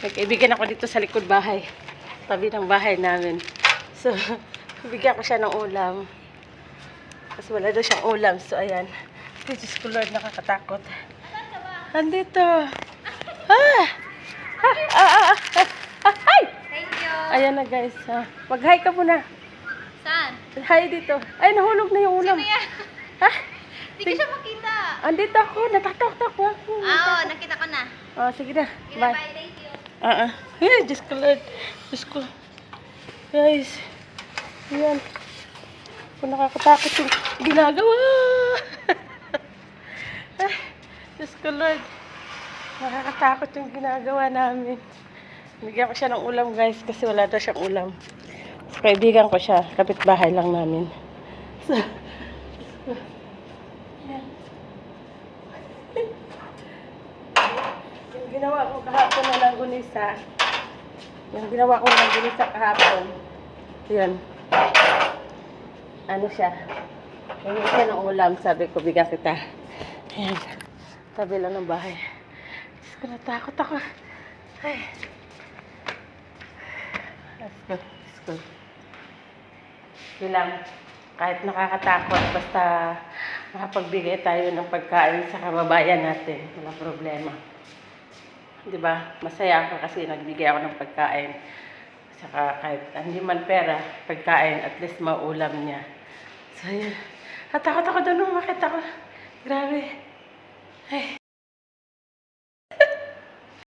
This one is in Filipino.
May kaibigan ako dito sa likod bahay. Tabi ng bahay namin. So, bigyan ko siya ng ulam. Kasi wala daw siyang ulam. So, ayan. Diyos ko Lord, nakakatakot. Andito. Ah! Hi! Thank you. Ayan na guys. Mag-hi ka muna. Saan? Hi dito. Ay, nahulog na yung ulam. Sino yan? Ha? Hindi ko siya makita. Andito ako. Natatakot ako. Oo, nakita ko na. Oh, sige na. Sige, Bye. bye. Thank you. Ay, Diyos ko Lord. Diyos ko. Guys. Ayan. Kung nakakatakot yung ginagawa. Ay, Diyos ko Lord. Nakakatakot yung ginagawa namin. Bigyan ko siya ng ulam guys kasi wala daw siyang ulam. So, kaibigan ko siya. Kapitbahay lang namin. So, ayan. Yung ginawa ko kahapon na langgunisa. Yung ginawa ko ng langgunisa kahapon. Ayan. Ano siya? Yung siya ng ulam. Sabi ko, bigyan kita. Ayan. Tabi lang ng bahay. Diyos ko, natakot ako. Ay. Let's go. Let's go. Bilang, kahit nakakatakot, basta makapagbigay tayo ng pagkain sa kababayan natin. Walang problema. Diba? Masaya ako kasi nagbigay ako ng pagkain. Saka kahit hindi man pera, pagkain, at least maulam niya. So, yun. Natakot ako doon nung makita ko. Grabe. Ay.